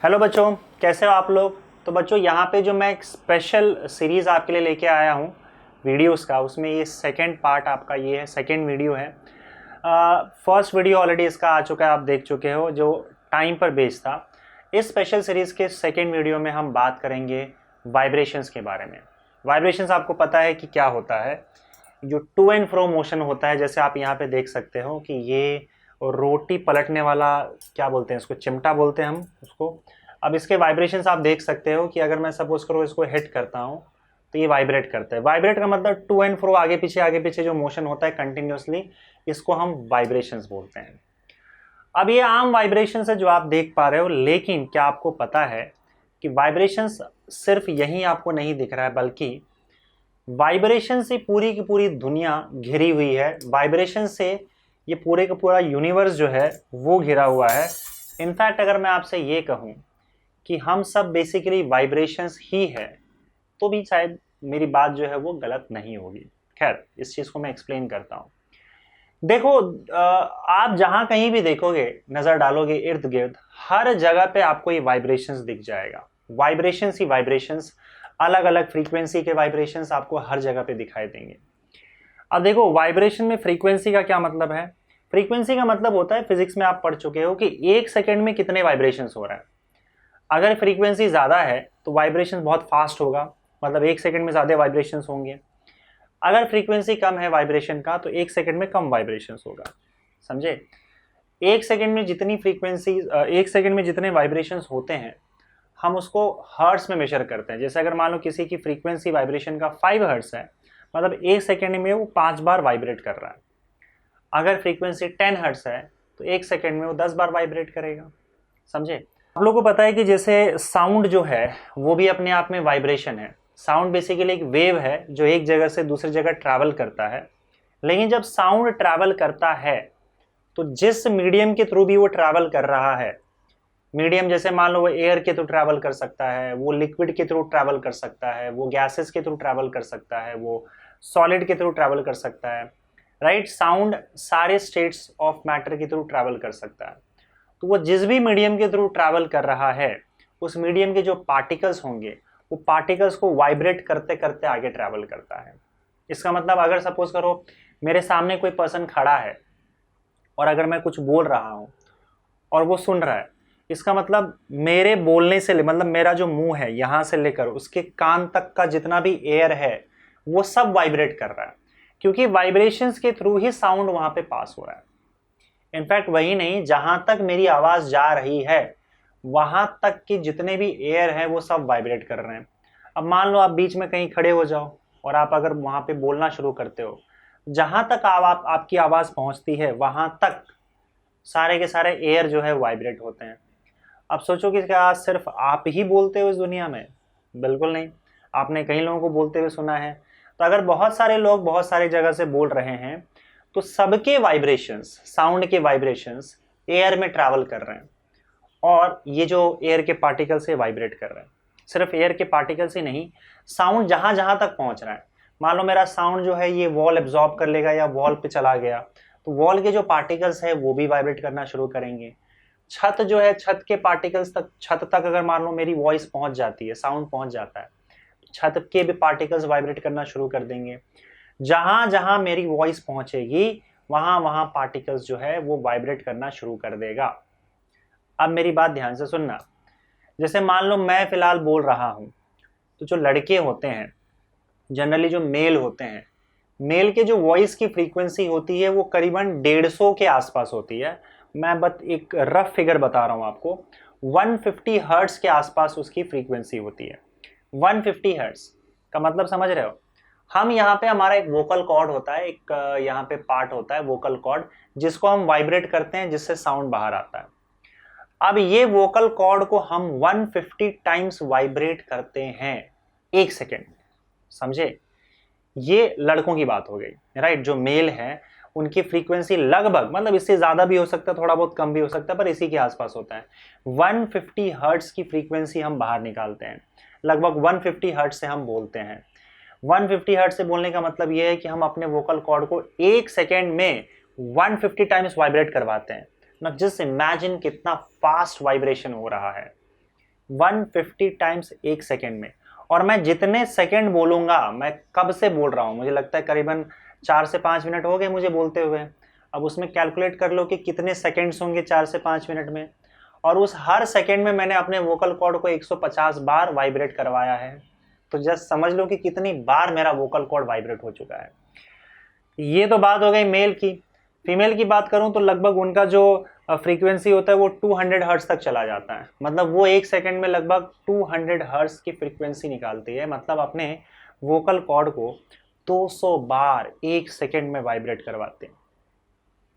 Hello बच्चों, कैसे हो आप लोग। तो बच्चों यहाँ पे जो मैं एक स्पेशल सीरीज़ आपके लिए लेके आया हूँ वीडियोस का, उसमें ये सेकंड पार्ट आपका ये है, सेकंड वीडियो है। फर्स्ट वीडियो ऑलरेडी इसका आ चुका है, आप देख चुके हो, जो टाइम पर बेस्ड था। इस स्पेशल सीरीज़ के सेकेंड वीडियो में हम बात करेंगे वाइब्रेशंस के बारे में। वाइब्रेशंस आपको पता है कि क्या होता है। जो टू एंड फ्रो मोशन होता है, जैसे आप यहाँ पे देख सकते हो कि ये रोटी पलटने वाला, क्या बोलते हैं इसको, चिमटा बोलते हैं हम उसको। अब इसके वाइब्रेशंस आप देख सकते हो कि अगर मैं सपोज करो इसको हिट करता हूँ तो ये वाइब्रेट करता है। वाइब्रेट का मतलब टू एंड फ्रो, आगे पीछे जो मोशन होता है कंटिन्यूसली, इसको हम वाइब्रेशंस बोलते हैं। अब ये आम वाइब्रेशंस है जो आप देख पा रहे हो, लेकिन क्या आपको पता है कि वाइब्रेशंस सिर्फ यही आपको नहीं दिख रहा है, बल्कि वाइब्रेशन से पूरी की पूरी दुनिया घिरी हुई है। वाइब्रेशन से ये पूरे का पूरा यूनिवर्स जो है वो घिरा हुआ है। इनफैक्ट अगर मैं आपसे ये कहूँ कि हम सब बेसिकली वाइब्रेशंस ही है, तो भी शायद मेरी बात जो है वो गलत नहीं होगी। खैर, इस चीज़ को मैं एक्सप्लेन करता हूँ। देखो, आप जहाँ कहीं भी देखोगे, नज़र डालोगे इर्द गिर्द, हर जगह पे आपको ये वाइब्रेशंस दिख जाएगा। वाइब्रेशंस ही वाइब्रेशंस, अलग अलग फ्रीक्वेंसी के वाइब्रेशंस आपको हर जगह पे दिखाई देंगे। अब देखो, वाइब्रेशन में फ्रीक्वेंसी का क्या मतलब है। फ्रीक्वेंसी का मतलब होता है, फिजिक्स में आप पढ़ चुके हो कि एक सेकेंड में कितने वाइब्रेशंस हो रहा है। अगर फ्रीक्वेंसी ज़्यादा है तो वाइब्रेशन बहुत फास्ट होगा, मतलब एक सेकेंड में ज़्यादा वाइब्रेशंस होंगे। अगर फ्रीक्वेंसी कम है वाइब्रेशन का तो एक सेकेंड में कम वाइब्रेशंस होगा। समझे। एक सेकेंड में जितनी फ्रीक्वेंसी, एक सेकेंड में जितने वाइब्रेशंस होते हैं, हम उसको हर्ट्स में मेजर करते हैं। जैसे अगर मान लो किसी की फ्रीक्वेंसी वाइब्रेशन का 5 हर्ट्स है, मतलब एक सेकेंड में वो 5 बार वाइब्रेट कर रहा है। अगर फ्रीक्वेंसी 10 हर्ट्स है तो एक सेकेंड में वो 10 बार वाइब्रेट करेगा। समझे। आप लोगों को पता है कि जैसे साउंड जो है वो भी अपने आप में वाइब्रेशन है। साउंड बेसिकली एक वेव है जो एक जगह से दूसरी जगह ट्रैवल करता है। लेकिन जब साउंड ट्रैवल करता है तो जिस मीडियम के थ्रू भी वो ट्रैवल कर रहा है, मीडियम जैसे मान लो वो एयर के थ्रू ट्रैवल कर सकता है, वो लिक्विड के थ्रू ट्रैवल कर सकता है, वो गैसेस के थ्रू ट्रैवल कर सकता है, वो सॉलिड के थ्रू ट्रैवल कर सकता है, राइट। साउंड सारे स्टेट्स ऑफ मैटर के थ्रू ट्रैवल कर सकता है। तो वो जिस भी मीडियम के थ्रू ट्रैवल कर रहा है, उस मीडियम के जो पार्टिकल्स होंगे, वो पार्टिकल्स को वाइब्रेट करते करते आगे ट्रैवल करता है। इसका मतलब अगर सपोज करो मेरे सामने कोई पर्सन खड़ा है और अगर मैं कुछ बोल रहा हूँ और वो सुन रहा है, इसका मतलब मेरे बोलने से, मतलब मेरा जो मुंह है यहाँ से लेकर उसके कान तक का जितना भी एयर है वो सब वाइब्रेट कर रहा है, क्योंकि वाइब्रेशंस के थ्रू ही साउंड वहां पे पास हो रहा है। इनफैक्ट वही नहीं, जहां तक मेरी आवाज जा रही है वहां तक के जितने भी एयर है वो सब वाइब्रेट कर रहे हैं। अब मान लो आप बीच में कहीं खड़े हो जाओ और आप अगर वहां पे बोलना शुरू करते हो, जहां तक आपकी आवाज पहुंचती है वहां तक सारे के सारे एयर जो है वाइब्रेट होते हैं। अब सोचो कि क्या सिर्फ आप ही बोलते हो इस दुनिया में? बिल्कुल नहीं, आपने कई लोगों को बोलते हुए सुना है। तो अगर बहुत सारे लोग बहुत सारी जगह से बोल रहे हैं तो सबके वाइब्रेशंस, साउंड के वाइब्रेशंस एयर में ट्रैवल कर रहे हैं, और ये जो एयर के पार्टिकल्स से वाइब्रेट कर रहे हैं। सिर्फ एयर के पार्टिकल्स ही नहीं, साउंड जहां जहां तक पहुंच रहा है, मान लो मेरा साउंड जो है ये वॉल एब्जॉर्ब कर लेगा या वॉल पे चला गया, तो वॉल के जो पार्टिकल्स है वो भी वाइब्रेट करना शुरू करेंगे। छत जो है, छत के पार्टिकल्स तक, छत तक अगर मान लो मेरी वॉइस पहुंच जाती है, साउंड पहुंच जाता है, छत के भी पार्टिकल्स वाइब्रेट करना शुरू कर देंगे। जहां जहां मेरी वॉइस पहुंचेगी वहां वहां पार्टिकल्स जो है वो वाइब्रेट करना शुरू कर देगा। अब मेरी बात ध्यान से सुनना। जैसे मान लो मैं फिलहाल बोल रहा हूं, तो जो लड़के होते हैं, जनरली जो मेल होते हैं, मेल के जो वॉइस की फ्रीक्वेंसी होती है वो करीबन 150 के आसपास होती है। मैं बस एक रफ फिगर बता रहा हूं आपको, 150 हर्ट्स के आसपास उसकी फ्रीक्वेंसी होती है। 150 हर्ट्स का मतलब समझ रहे हो। हम यहाँ पे, हमारा एक वोकल कॉर्ड होता है, एक यहाँ पे पार्ट होता है वोकल कॉर्ड, जिसको हम वाइब्रेट करते हैं, जिससे साउंड बाहर आता है। अब ये वोकल कॉर्ड को हम 150 टाइम्स वाइब्रेट करते हैं एक सेकेंड। समझे। ये लड़कों की बात हो गई, राइट। जो मेल है उनकी फ्रीक्वेंसी लगभग, मतलब इससे ज्यादा भी हो सकता है, थोड़ा बहुत कम भी हो सकता है, पर इसी के आसपास होता है। 150 हर्ट्स की फ्रीक्वेंसी हम बाहर निकालते हैं, लगभग 150 हर्ट्स से हम बोलते हैं। 150 हर्ट्ज से बोलने का मतलब यह है कि हम अपने वोकल कॉर्ड को एक सेकेंड में 150 टाइम्स वाइब्रेट करवाते हैं। ना जस्ट इमेजिन कितना फास्ट वाइब्रेशन हो रहा है। 150 टाइम्स एक सेकेंड में। और मैं जितने सेकेंड बोलूँगा, मैं कब से बोल रहा हूँ, मुझे लगता है करीबन 4 से 5 मिनट हो गए मुझे बोलते हुए। अब उसमें कैलकुलेट कर लो कि कितने सेकेंड्स होंगे 4 से 5 मिनट में, और उस हर सेकेंड में मैंने अपने वोकल कॉर्ड को 150 बार वाइब्रेट करवाया है। तो जस्ट समझ लो कि कितनी बार मेरा वोकल कॉर्ड वाइब्रेट हो चुका है। ये तो बात हो गई मेल की। फीमेल की बात करूं तो लगभग उनका जो फ्रीक्वेंसी होता है वो 200 हर्ट्ज तक चला जाता है। मतलब वो एक सेकंड में लगभग 200 हर्ट्ज की फ्रीक्वेंसी निकालती है। मतलब अपने वोकल कॉर्ड को 200 बार एक सेकंड में वाइब्रेट करवाते हैं,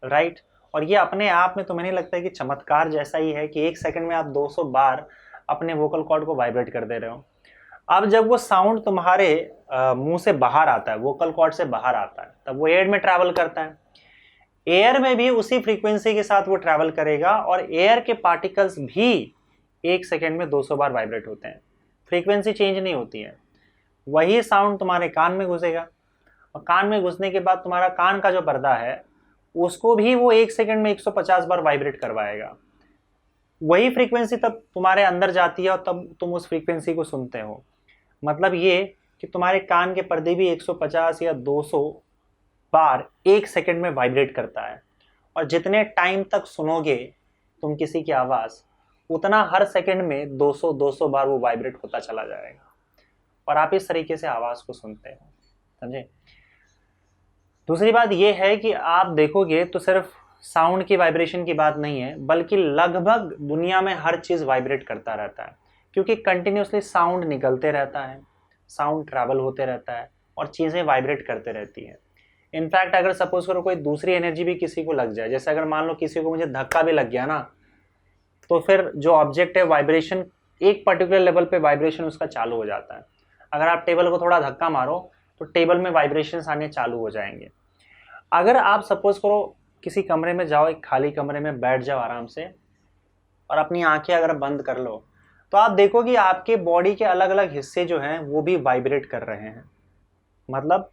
राइट। और ये अपने आप में तुम्हें नहीं लगता है कि चमत्कार जैसा ही है कि एक सेकंड में आप 200 बार अपने वोकल कॉर्ड को वाइब्रेट कर दे रहे हो। अब जब वो साउंड तुम्हारे मुंह से बाहर आता है, वोकल कॉर्ड से बाहर आता है, तब वो एयर में ट्रैवल करता है। एयर में भी उसी फ्रीक्वेंसी के साथ वो ट्रैवल करेगा, और एयर के पार्टिकल्स भी एक सेकेंड में 200 बार वाइब्रेट होते हैं। फ्रीक्वेंसी चेंज नहीं होती है। वही साउंड तुम्हारे कान में घुसेगा, और कान में घुसने के बाद तुम्हारा कान का जो पर्दा है उसको भी वो एक सेकेंड में 150 बार वाइब्रेट करवाएगा। वही फ्रीक्वेंसी तब तुम्हारे अंदर जाती है और तब तुम उस फ्रीक्वेंसी को सुनते हो। मतलब ये कि तुम्हारे कान के पर्दे भी 150 या 200 बार एक सेकंड में वाइब्रेट करता है। और जितने टाइम तक सुनोगे तुम किसी की आवाज़, उतना हर सेकंड में 200 बार वो वाइब्रेट होता चला जाएगा, और आप इस तरीके से आवाज़ को सुनते हो, समझे। दूसरी बात ये है कि आप देखोगे तो सिर्फ साउंड की वाइब्रेशन की बात नहीं है, बल्कि लगभग दुनिया में हर चीज़ वाइब्रेट करता रहता है, क्योंकि कंटिन्यूसली साउंड निकलते रहता है, साउंड ट्रैवल होते रहता है, और चीज़ें वाइब्रेट करते रहती हैं। इनफैक्ट अगर सपोज करो कोई दूसरी एनर्जी भी किसी को लग जाए, जैसे अगर मान लो किसी को मुझे धक्का भी लग गया ना, तो फिर जो ऑब्जेक्ट है वाइब्रेशन एक पर्टिकुलर लेवल पे वाइब्रेशन उसका चालू हो जाता है। अगर आप टेबल को थोड़ा धक्का मारो तो टेबल में वाइब्रेशंस आने चालू हो जाएंगे। अगर आप सपोज करो किसी कमरे में जाओ, एक खाली कमरे में बैठ जाओ आराम से, और अपनी आंखें अगर बंद कर लो, तो आप देखोगे आपके बॉडी के अलग अलग हिस्से जो हैं वो भी वाइब्रेट कर रहे हैं। मतलब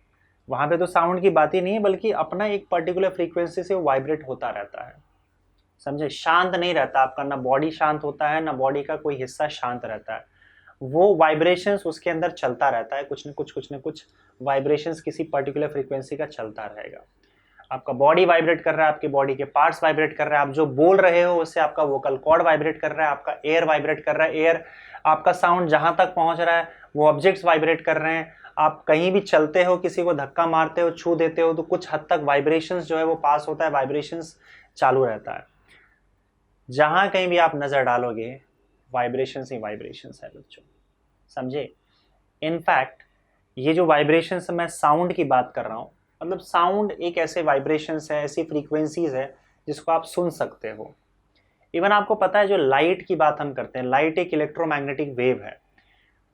वहाँ पे तो साउंड की बात ही नहीं है, बल्कि अपना एक पर्टिकुलर फ्रीक्वेंसी से वो वाइब्रेट होता रहता है, समझे। शांत नहीं रहता आपका, ना बॉडी शांत होता है, ना बॉडी का कोई हिस्सा शांत रहता है। वो वाइब्रेशंस उसके अंदर चलता रहता है, कुछ न कुछ वाइब्रेशंस किसी पर्टिकुलर फ्रीक्वेंसी का चलता रहेगा। आपका बॉडी वाइब्रेट कर रहा है, आपके बॉडी के पार्ट्स वाइब्रेट कर रहे हैं, आप जो बोल रहे हो उससे आपका वोकल कॉर्ड वाइब्रेट कर रहा है, आपका एयर वाइब्रेट कर रहा है, एयर आपका साउंड जहां तक पहुंच रहा है वो ऑब्जेक्ट्स वाइब्रेट कर रहे हैं। आप कहीं भी चलते हो, किसी को धक्का मारते हो, छू देते हो, तो कुछ हद तक वाइब्रेशंस जो है वो पास होता है, वाइब्रेशंस चालू रहता है। जहां कहीं भी आप नजर डालोगे वाइब्रेशंस ही वाइब्रेशंस है बच्चों, समझे। इनफैक्ट ये जो वाइब्रेशंस मैं साउंड की बात कर रहा हूँ, मतलब साउंड एक ऐसे वाइब्रेशंस है, ऐसी फ्रीक्वेंसीज है जिसको आप सुन सकते हो। इवन आपको पता है जो लाइट की बात हम करते हैं, लाइट एक इलेक्ट्रोमैग्नेटिक वेव है।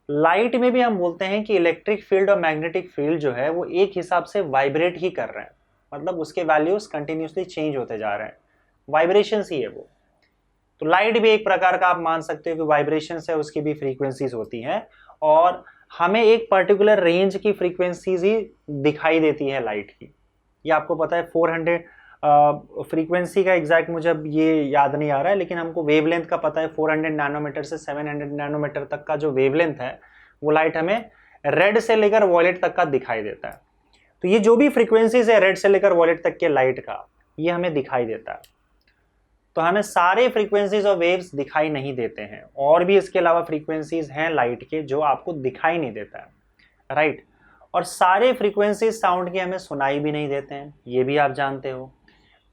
लाइट में भी हम बोलते हैं कि इलेक्ट्रिक फील्ड और मैग्नेटिक फील्ड जो है वो एक हिसाब से वाइब्रेट ही कर रहे हैं, मतलब उसके वैल्यूज कंटिन्यूसली चेंज होते जा रहे हैं, वाइब्रेशंस ही है वो। तो लाइट भी एक प्रकार का आप मान सकते हो कि वाइब्रेशंस है, उसकी भी फ्रीक्वेंसीज होती हैं, और हमें एक पर्टिकुलर रेंज की फ्रीक्वेंसीज ही दिखाई देती है लाइट की। ये आपको पता है 400 फ्रीक्वेंसी का एग्जैक्ट मुझे अब ये याद नहीं आ रहा है, लेकिन हमको वेवलेंथ का पता है 400 नैनोमीटर से 700 नैनोमीटर तक का जो वेवलेंथ है वो लाइट हमें रेड से लेकर वॉयलेट तक का दिखाई देता है। तो ये जो भी फ्रीक्वेंसीज है रेड से लेकर वॉयलेट तक के लाइट का, ये हमें दिखाई देता है। तो हमें सारे फ्रीक्वेंसीज और वेव्स दिखाई नहीं देते हैं, और भी इसके अलावा फ्रीक्वेंसीज हैं लाइट के जो आपको दिखाई नहीं देता है, राइट। और सारे फ्रीक्वेंसीज साउंड के हमें सुनाई भी नहीं देते हैं, ये भी आप जानते हो।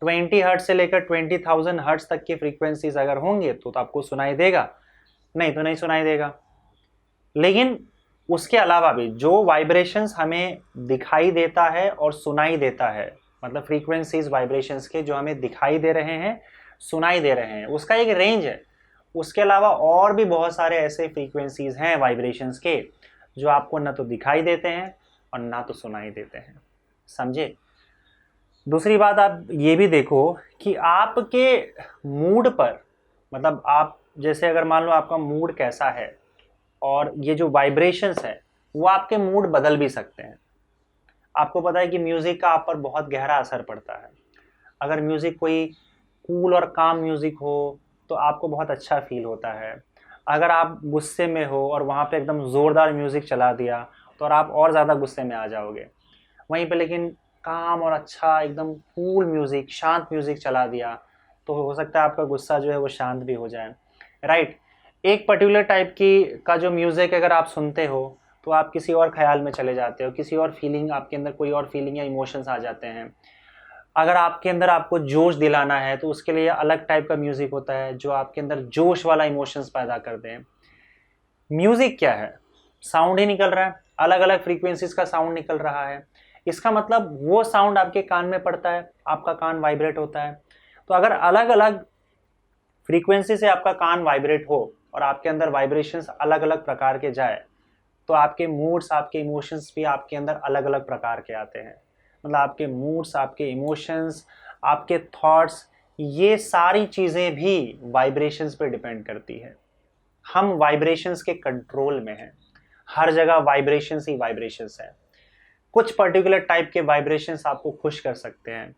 20 हर्ट्ज से लेकर 20,000 हर्ट्ज तक की फ्रीक्वेंसीज अगर होंगे तो आपको सुनाई देगा, नहीं तो नहीं सुनाई देगा। लेकिन उसके अलावा भी जो वाइब्रेशंस हमें दिखाई देता है और सुनाई देता है, मतलब फ्रीक्वेंसीज वाइब्रेशंस के जो हमें दिखाई दे रहे हैं, सुनाई दे रहे हैं, उसका एक रेंज है। उसके अलावा और भी बहुत सारे ऐसे फ्रीक्वेंसीज हैं वाइब्रेशंस के जो आपको ना तो दिखाई देते हैं और ना तो सुनाई देते हैं, समझे। दूसरी बात आप ये भी देखो कि आपके मूड पर, मतलब आप जैसे अगर मान लो आपका मूड कैसा है, और ये जो वाइब्रेशंस है वो आपके मूड बदल भी सकते हैं। आपको पता है कि म्यूज़िक का आप पर बहुत गहरा असर पड़ता है। अगर म्यूज़िक कोई कूल और काम म्यूज़िक हो तो आपको बहुत अच्छा फील होता है। अगर आप गुस्से में हो और वहाँ पे एकदम ज़ोरदार म्यूज़िक चला दिया तो और आप और ज़्यादा गुस्से में आ जाओगे। वहीं पे लेकिन काम और अच्छा एकदम कूल म्यूज़िक, शांत म्यूज़िक चला दिया तो हो सकता है आपका गुस्सा जो है वो शांत भी हो जाए, राइट। एक पर्टिकुलर टाइप की का जो म्यूज़िक अगर आप सुनते हो तो आप किसी और ख्याल में चले जाते हो, किसी और फीलिंग, आपके अंदर कोई और फीलिंग या इमोशंस आ जाते हैं। अगर आपके अंदर आपको जोश दिलाना है तो उसके लिए अलग टाइप का म्यूज़िक होता है जो आपके अंदर जोश वाला इमोशंस पैदा कर दें। म्यूज़िक क्या है? साउंड ही निकल रहा है, अलग अलग फ्रीक्वेंसीज का साउंड निकल रहा है। इसका मतलब वो साउंड आपके कान में पड़ता है, आपका कान वाइब्रेट होता है। तो अगर अलग अलग फ्रीक्वेंसी से आपका कान वाइब्रेट हो और आपके अंदर वाइब्रेशंस अलग अलग प्रकार के जाए तो आपके मूड्स, आपके इमोशंस भी आपके अंदर अलग अलग प्रकार के आते हैं। मतलब आपके मूड्स, आपके इमोशंस, आपके थॉट्स, ये सारी चीज़ें भी वाइब्रेशंस पे डिपेंड करती है। हम वाइब्रेशंस के कंट्रोल में हैं। हर जगह वाइब्रेशंस ही वाइब्रेशंस है। कुछ पर्टिकुलर टाइप के वाइब्रेशंस आपको खुश कर सकते हैं,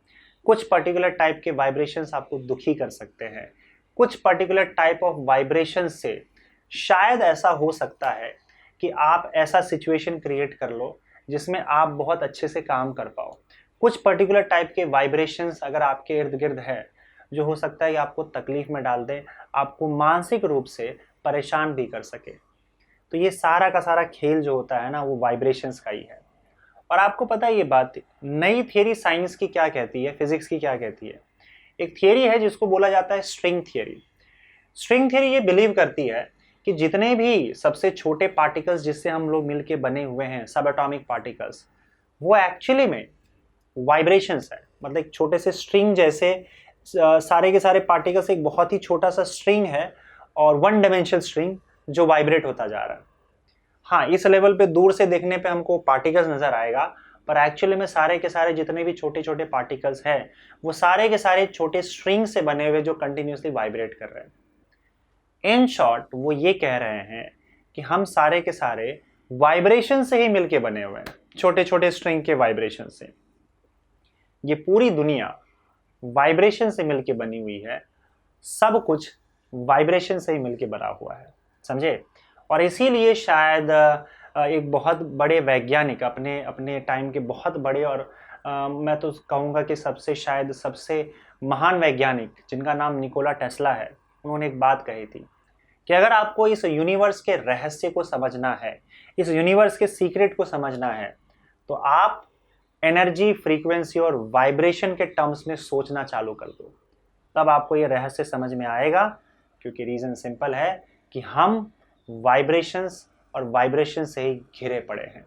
कुछ पर्टिकुलर टाइप के वाइब्रेशंस आपको दुखी कर सकते हैं, कुछ पर्टिकुलर टाइप ऑफ वाइब्रेशंस से शायद ऐसा हो सकता है कि आप ऐसा सिचुएशन क्रिएट कर लो जिसमें आप बहुत अच्छे से काम कर पाओ। कुछ पर्टिकुलर टाइप के वाइब्रेशंस अगर आपके इर्द गिर्द है जो हो सकता है कि आपको तकलीफ में डाल दे, आपको मानसिक रूप से परेशान भी कर सके। तो ये सारा का सारा खेल जो होता है ना वो वाइब्रेशंस का ही है। और आपको पता है ये बात, नई थियरी साइंस की क्या कहती है, फिजिक्स की क्या कहती है? एक थियरी है जिसको बोला जाता है स्ट्रिंग थियरी। स्ट्रिंग थियरी ये बिलीव करती है कि जितने भी सबसे छोटे पार्टिकल्स जिससे हम लोग मिलके बने हुए हैं, सब एटॉमिक पार्टिकल्स, वो एक्चुअली में वाइब्रेशंस है। मतलब एक छोटे से स्ट्रिंग जैसे सारे के सारे पार्टिकल्स एक बहुत ही छोटा सा स्ट्रिंग है और वन डायमेंशनल स्ट्रिंग जो वाइब्रेट होता जा रहा है। हाँ, इस लेवल पे दूर से देखने पे हमको पार्टिकल्स नजर आएगा, पर एक्चुअली में सारे के सारे जितने भी छोटे छोटे पार्टिकल्स हैं वो सारे के सारे छोटे स्ट्रिंग से बने हुए जो कंटिन्यूसली वाइब्रेट कर रहे हैं। इन शॉर्ट वो ये कह रहे हैं कि हम सारे के सारे वाइब्रेशन से ही मिलके बने हुए हैं, छोटे छोटे स्ट्रिंग के वाइब्रेशन से। ये पूरी दुनिया वाइब्रेशन से मिलके बनी हुई है, सब कुछ वाइब्रेशन से ही मिलके बना हुआ है, समझे। और इसीलिए शायद एक बहुत बड़े वैज्ञानिक, अपने अपने टाइम के बहुत बड़े और मैं तो कहूँगा कि सबसे शायद सबसे महान वैज्ञानिक जिनका नाम निकोला टेस्ला है, उन्होंने एक बात कही थी कि अगर आपको इस यूनिवर्स के रहस्य को समझना है, इस यूनिवर्स के सीक्रेट को समझना है, तो आप एनर्जी, फ्रीक्वेंसी और वाइब्रेशन के टर्म्स में सोचना चालू कर दो, तब आपको ये रहस्य समझ में आएगा। क्योंकि रीज़न सिंपल है कि हम वाइब्रेशंस और वाइब्रेशन से ही घिरे पड़े हैं।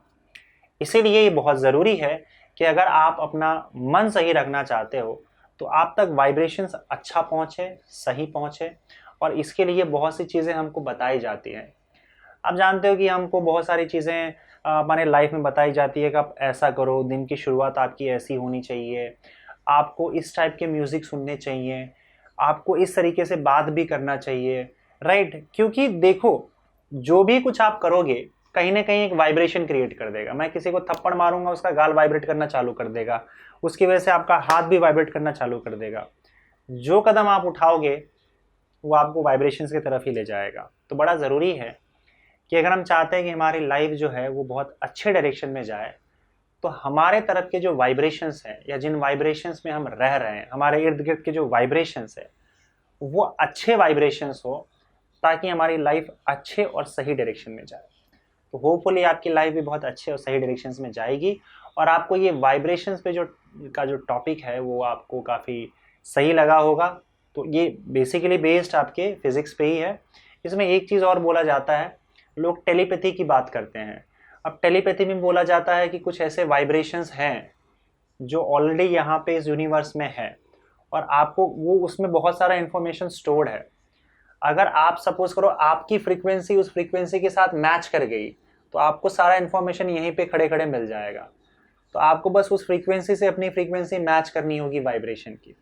इसीलिए ये बहुत ज़रूरी है कि अगर आप अपना मन सही रखना चाहते हो तो आप तक वाइब्रेशंस अच्छा पहुँचे, सही पहुँचे। और इसके लिए बहुत सी चीज़ें हमको बताई जाती हैं। आप जानते हो कि हमको बहुत सारी चीज़ें हमारे लाइफ में बताई जाती है कि आप ऐसा करो, दिन की शुरुआत आपकी ऐसी होनी चाहिए, आपको इस टाइप के म्यूज़िक सुनने चाहिए, आपको इस तरीके से बात भी करना चाहिए, राइट। क्योंकि देखो, जो भी कुछ आप करोगे कहीं ना कहीं एक वाइब्रेशन क्रिएट कर देगा। मैं किसी को थप्पड़ मारूंगा, उसका गाल वाइब्रेट करना चालू कर देगा, उसकी वजह से आपका हाथ भी वाइब्रेट करना चालू कर देगा। जो कदम आप उठाओगे वो आपको वाइब्रेशंस की तरफ ही ले जाएगा। तो बड़ा ज़रूरी है कि अगर हम चाहते हैं कि हमारी लाइफ जो है वो बहुत अच्छे डायरेक्शन में जाए, तो हमारे तरफ के जो वाइब्रेशंस हैं या जिन वाइब्रेशंस में हम रह रहे हैं, हमारे इर्द गिर्द के जो वाइब्रेशंस है वो अच्छे वाइब्रेशंस हो, ताकि हमारी लाइफ अच्छे और सही डायरेक्शन में जाए। तो होपफुली आपकी लाइफ भी बहुत अच्छे और सही डायरेक्शंस में जाएगी और आपको ये वाइब्रेशंस पे जो टॉपिक है वो आपको काफ़ी सही लगा होगा। तो ये बेसिकली बेस्ड आपके फिज़िक्स पे ही है। इसमें एक चीज़ और बोला जाता है, लोग टेलीपैथी की बात करते हैं। अब टेलीपैथी में बोला जाता है कि कुछ ऐसे वाइब्रेशंस हैं जो ऑलरेडी यहाँ पे इस यूनिवर्स में है और आपको वो उसमें बहुत सारा इन्फॉर्मेशन स्टोर्ड है। अगर आप सपोज करो आपकी फ्रीक्वेंसी उस फ्रीक्वेंसी के साथ मैच कर गई तो आपको सारा इन्फॉर्मेशन यहीं पे खड़े खड़े मिल जाएगा। तो आपको बस उस फ्रीक्वेंसी से अपनी फ्रीक्वेंसी मैच करनी होगी वाइब्रेशन की।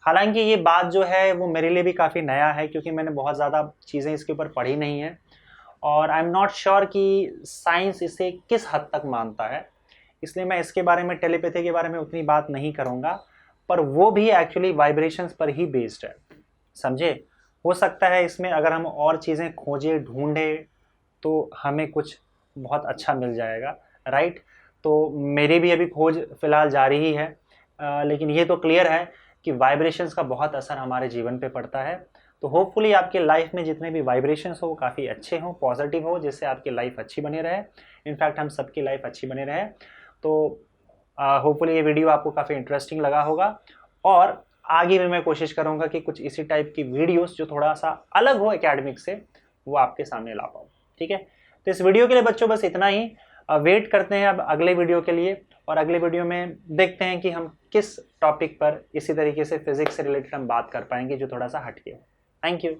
हालांकि ये बात जो है वो मेरे लिए भी काफ़ी नया है, क्योंकि मैंने बहुत ज़्यादा चीज़ें इसके ऊपर पढ़ी नहीं है और आई एम नॉट श्योर कि साइंस इसे किस हद तक मानता है। इसलिए मैं इसके बारे में, टेलीपैथी के बारे में उतनी बात नहीं करूँगा। पर वो भी एक्चुअली वाइब्रेशंस पर ही बेस्ड है, समझे। हो सकता है इसमें अगर हम और चीज़ें खोजें ढूंढें तो हमें कुछ बहुत अच्छा मिल जाएगा, राइट। तो मेरी भी अभी खोज फ़िलहाल जारी ही है, लेकिन ये तो क्लियर है कि वाइब्रेशंस का बहुत असर हमारे जीवन पे पड़ता है। तो होपफुली आपके लाइफ में जितने भी वाइब्रेशंस हो वो काफ़ी अच्छे हों, पॉजिटिव हो, जिससे आपकी लाइफ अच्छी बनी रहे। इनफैक्ट हम सबकी लाइफ अच्छी बनी रहे। तो होपफुली ये वीडियो आपको काफ़ी इंटरेस्टिंग लगा होगा, और आगे भी मैं कोशिश करूँगा कि कुछ इसी टाइप की वीडियोस जो थोड़ा सा अलग हो एकेडमिक से, वो आपके सामने ला पाऊँ, ठीक है। तो इस वीडियो के लिए बच्चों बस इतना ही। वेट करते हैं अब अगले वीडियो के लिए, और अगले वीडियो में देखते हैं कि हम किस टॉपिक पर इसी तरीके से फिजिक्स से रिलेटेड हम बात कर पाएंगे जो थोड़ा सा हटके हो। Thank you.